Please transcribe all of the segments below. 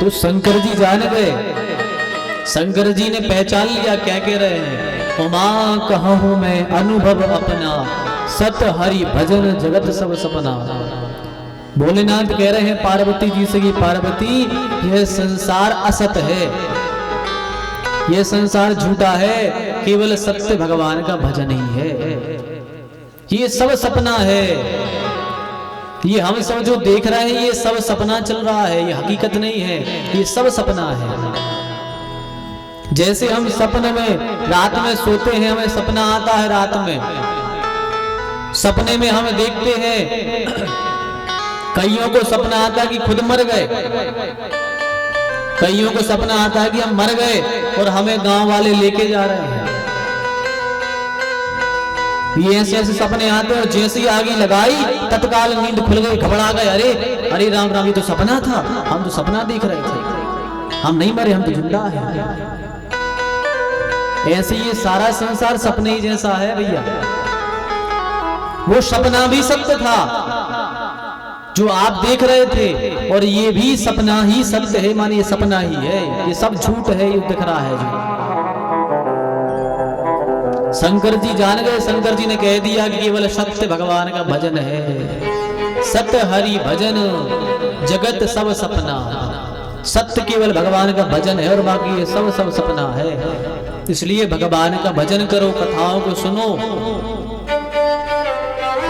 तो शंकर जी जान गए, शंकर जी ने पहचान लिया क्या कह रहे हैं। उमा कहूँ मैं अनुभव अपना, सत हरि भजन जगत सब सपना। भोलेनाथ कह रहे हैं पार्वती जी से कि पार्वती यह संसार असत है, यह संसार झूठा है, केवल सत्य भगवान का भजन ही है, ये सब सपना है, ये हम सब जो देख रहे हैं ये सब सपना चल रहा है, ये हकीकत नहीं है, ये सब सपना है। जैसे हम सपने में रात में सोते हैं, हमें सपना आता है, रात में सपने में हम देखते हैं, कईयों को सपना आता है कि खुद मर गए, कईयों को सपना आता है कि हम मर गए और हमें गांव वाले लेके जा रहे हैं। ये ऐसे ऐसे सपने आते हैं और जैसे ही आगे लगाई तत्काल नींद खुल गई, घबरा गए, अरे अरे राम राम, ये तो सपना था, हम तो सपना देख रहे थे, हम नहीं मरे, हम तो जिंदा हैं। ऐसे ये सारा संसार सपने ही जैसा है भैया। वो सपना भी सत्य था जो आप देख रहे थे, और ये भी सपना ही सत्य है, माने ये सपना ही है, ये सब झूठ है, ये दिख रहा है जो। शंकर जी जान गए, शंकर जी ने कह दिया कि केवल सत्य भगवान का भजन है, सत्य हरि भजन जगत सब सपना। सत्य केवल भगवान का भजन है और बाकी ये सब सब सपना है। इसलिए भगवान का भजन करो, कथाओं को सुनो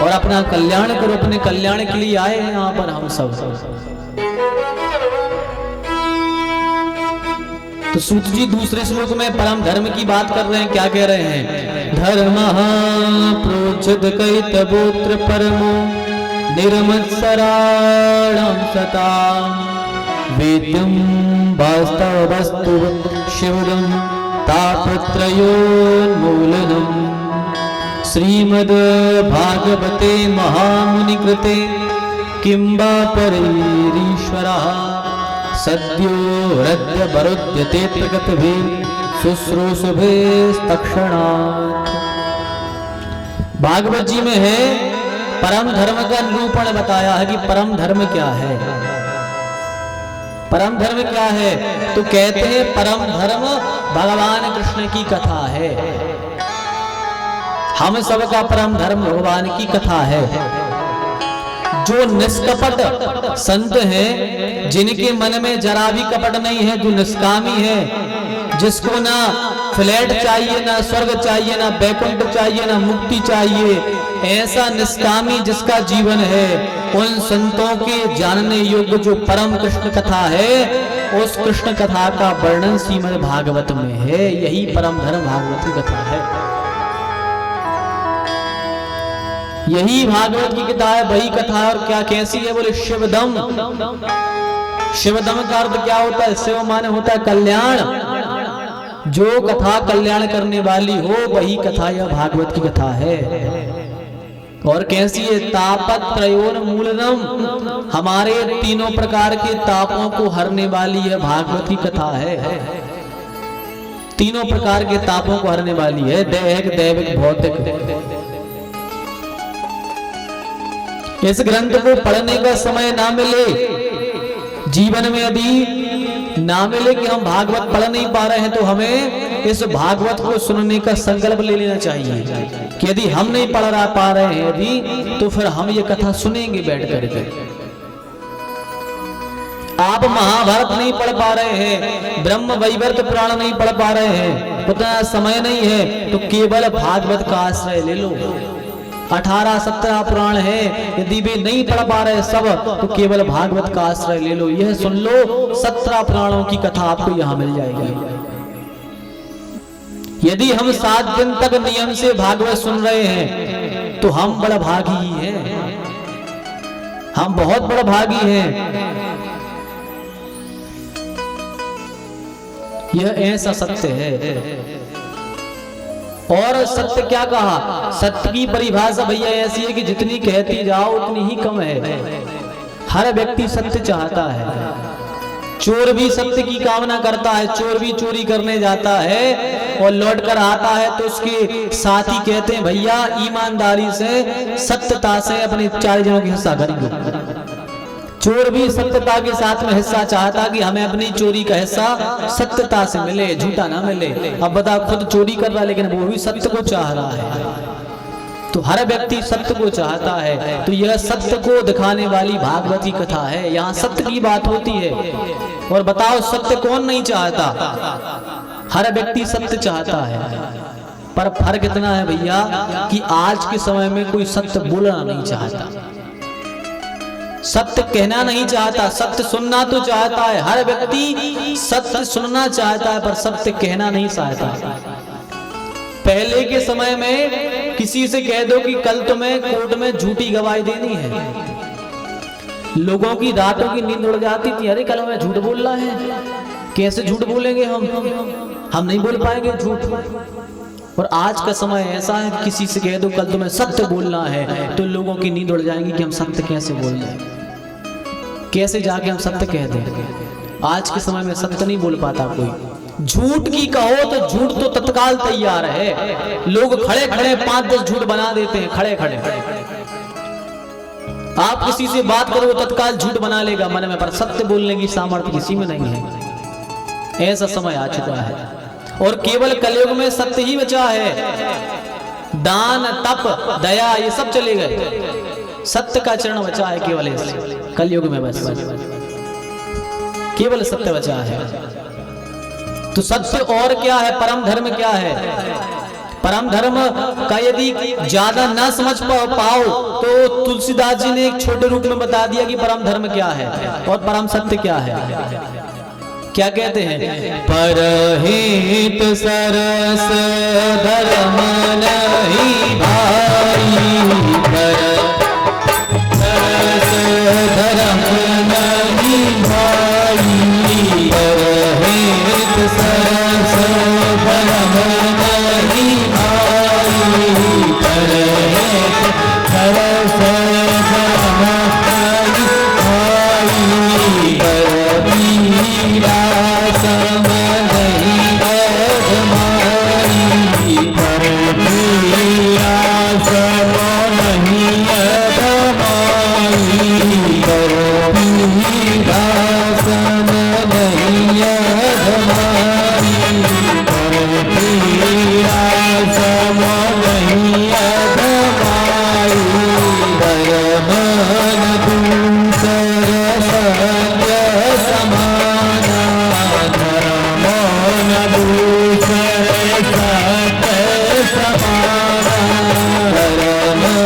और अपना कल्याण करो। अपने कल्याण के लिए आए हैं यहाँ पर हम सब। तो सूत जी दूसरे श्लोक में परम धर्म की बात कर रहे हैं, क्या कह रहे हैं। धर्म प्रोचद कैतवोत्र परमो निर्मत्सराणां सता वेद्यं वास्तव वस्तु शिवदं तापत्रयोन्मूलनम्। श्रीमद् भागवते महामुनि कृते किं वा परैरीश्वरः सद्यो हृद्य वरुध्यते प्रगतभि शुश्रूषुभिस्तक्षणात्। भागवत जी में है परम धर्म का निरूपण बताया है कि परम धर्म क्या है। परम धर्म क्या है तो कहते हैं परम धर्म भगवान कृष्ण की कथा है। हम सबका परम धर्म भगवान की कथा है। जो निष्कपट संत हैं, जिनके मन में जरा भी कपट नहीं है, जो निष्कामी है, जिसको ना फ्लैट चाहिए, ना स्वर्ग चाहिए, ना बैकुंठ चाहिए, ना मुक्ति चाहिए, ऐसा निष्कामी जिसका जीवन है, उन संतों के जानने योग्य जो परम कृष्ण कथा है, उस कृष्ण कथा का वर्णन श्रीमद् भागवत में है। यही परम धर्म भागवत की कथा है, यही भागवत की कथा है, वही कथा है। और क्या कैसी है बोले शिवदम। शिवदम का अर्थ क्या होता है। शिव माने होता है कल्याण। जो कथा कल्याण करने वाली हो वही कथा यह भागवत की कथा है। और कैसी है। तापत्रयोन्मूलनम, हमारे तीनों प्रकार के तापों को हरने वाली यह भागवत की कथा है। तीनों प्रकार के तापों को हरने वाली है, दैहिक दैविक भौतिक। इस ग्रंथ को पढ़ने का समय ना मिले, जीवन में यदि ना मिले कि हम भागवत पढ़ नहीं पा रहे हैं, तो हमें इस भागवत को सुनने का संकल्प ले लेना चाहिए कि यदि हम नहीं पढ़ पा रहे हैं यदि, तो फिर हम ये कथा सुनेंगे बैठ करके। आप महाभारत नहीं पढ़ पा रहे हैं, ब्रह्म वैवर्त पुराण नहीं पढ़ पा रहे हैं, उतना समय नहीं है, तो केवल भागवत का आश्रय ले लो। 18-17 पुराण है, यदि वे नहीं पढ़ पा रहे सब, तो केवल भागवत का आश्रय ले लो। यह सुन लो, 17 पुराणों की कथा आपको यहाँ मिल जाएगी। यदि हम 7 दिन तक नियम से भागवत सुन रहे हैं तो हम बड़ा भागी ही हैं, हम बहुत बड़ा भागी हैं। यह ऐसा सत्य है। और सत्य क्या कहा? सत्य की परिभाषा भैया ऐसी है कि जितनी कहती जाओ उतनी ही कम है। हर व्यक्ति सत्य चाहता है। चोर भी सत्य की कामना करता है, चोर भी चोरी करने जाता है और लौट कर आता है तो उसके साथी कहते हैं भैया ईमानदारी से सत्यता से अपने 4 जनों की हिस्सा करेंगे। चोर भी सत्यता के साथ में हिस्सा चाहता कि हमें अपनी चोरी का हिस्सा सत्यता से मिले, झूठा ना मिले। अब बता, खुद चोरी कर रहा है लेकिन वो भी सत्य को चाह रहा है। तो हर व्यक्ति सत्य को चाहता है। तो यह सत्य को दिखाने वाली भागवत की कथा है। यहाँ सत्य की बात होती है। और बताओ सत्य कौन नहीं चाहता? हर व्यक्ति सत्य चाहता है, पर फर्क इतना है भैया कि आज के समय में कोई सत्य बोलना नहीं चाहता, सत्य कहना नहीं चाहता। सत्य सुनना तो चाहता है, हर व्यक्ति सत्य सुनना चाहता है, पर सत्य कहना नहीं चाहता। पहले के समय में किसी से कह दो कि कल तुम्हें कोर्ट में झूठी गवाही देनी है, लोगों की रातों की नींद उड़ जाती थी। अरे कल हमें झूठ बोलना है, कैसे झूठ बोलेंगे हम नहीं बोल पाएंगे झूठ। और आज का समय ऐसा है कि किसी से कह दो कल तुम्हें सत्य बोलना है तो लोगों की नींद उड़ जाएंगी कि हम सत्य कैसे बोल रहे हैं, कैसे जाके हम सत्य कह दें। आज के समय में सत्य नहीं बोल पाता कोई। झूठ की कहो तो झूठ तो तत्काल तैयार है। लोग खड़े खड़े 5-10 झूठ बना देते हैं, खड़े खड़े। आप किसी से बात करो तत्काल झूठ बना लेगा मन में, पर सत्य बोलने की सामर्थ्य किसी में नहीं है। ऐसा समय आ चुका है और केवल कलयुग में सत्य ही बचा है। दान तप दया ये सब चले गए, सत्य का चरण बचा है केवल इस कलयुग में। बस केवल सत्य बचा है। तो सत्य और क्या है? परम धर्म क्या है? परम धर्म का यदि ज्यादा ना समझ पाओ तो तुलसीदास जी ने एक छोटे रूप में बता दिया कि परम धर्म क्या है और परम सत्य क्या है। क्या कहते हैं? परहित सरस धर्म नहीं भाई, सरस धर्म नहीं भाई, परहित सरस धर्म नहीं भाई, परहित सरस धर्म नहीं भाई, परवीरा सम नहीं अधमाई, परवीरा सम नहीं अधमाई, परवीरा सम नहीं अधमाई, परवीरा सम नहीं अधमाई, परमन दूसर सत्य समाना, धर्मन दूसर सत्य समाना, धर्मन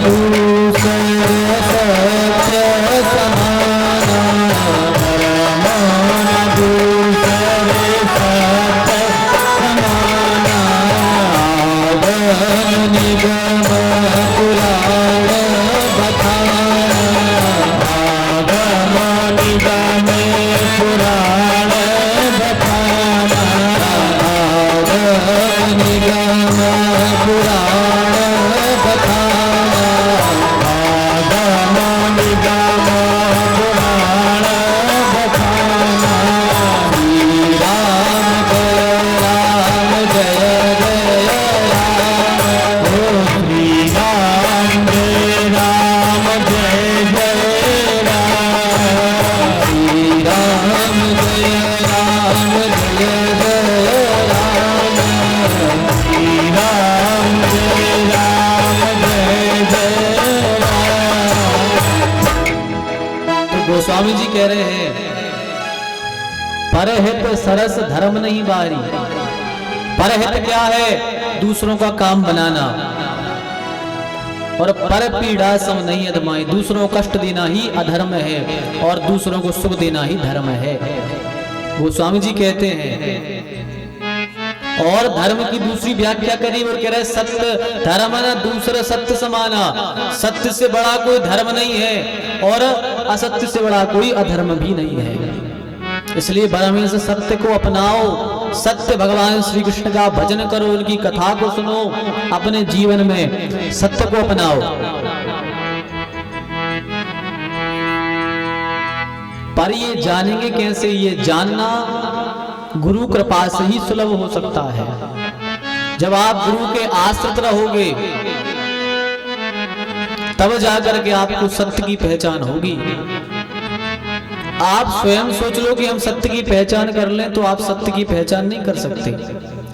दूसर सत्य समाना, धर्मन दूसर सत्य समाना, आगम निगम पुराण बखाना, आगम निगम पुराण बखाना, आगम निगम पुराण बखाना, आगम निगम पुराण बखाना, श्री राम जय राम, ओ श्री राम जय राम जय जय राम, श्री राम जय राम जय जय राम, श्री राम जय राम जय जय राम। तो गोस्वामी जी कह रहे हैं परहित सरस धर्म नहीं बारी। परहित क्या है? दूसरों का काम बनाना। और पर पीड़ा सम नहीं अधमाई, दूसरों को कष्ट देना ही अधर्म है और दूसरों को सुख देना ही धर्म है। वो स्वामी जी कहते हैं। और धर्म की दूसरी व्याख्या करी और कह रहे सत्य धर्म ना दूसरा सत्य समाना। सत्य से बड़ा कोई धर्म नहीं है और असत्य से बड़ा कोई अधर्म भी नहीं है। इसलिए ब्राह्मण से सत्य को अपनाओ, सत्य भगवान श्री कृष्ण का भजन करो, उनकी कथा को सुनो, अपने जीवन में सत्य को अपनाओ। पर ये जानेंगे कैसे? ये जानना गुरु कृपा से ही सुलभ हो सकता है। जब आप गुरु के आश्रित रहोगे तब जाकर के आपको सत्य की पहचान होगी। आप स्वयं सोच लो कि हम सत्य की पहचान कर लें तो आप सत्य की पहचान नहीं कर सकते।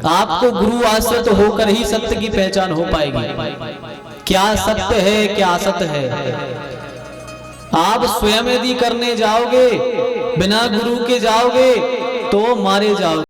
आपको गुरु आश्रित होकर ही सत्य की पहचान हो पाएगी। क्या सत्य है, क्या असत्य है, आप स्वयं यदि करने जाओगे, बिना गुरु के जाओगे तो मारे जाओगे।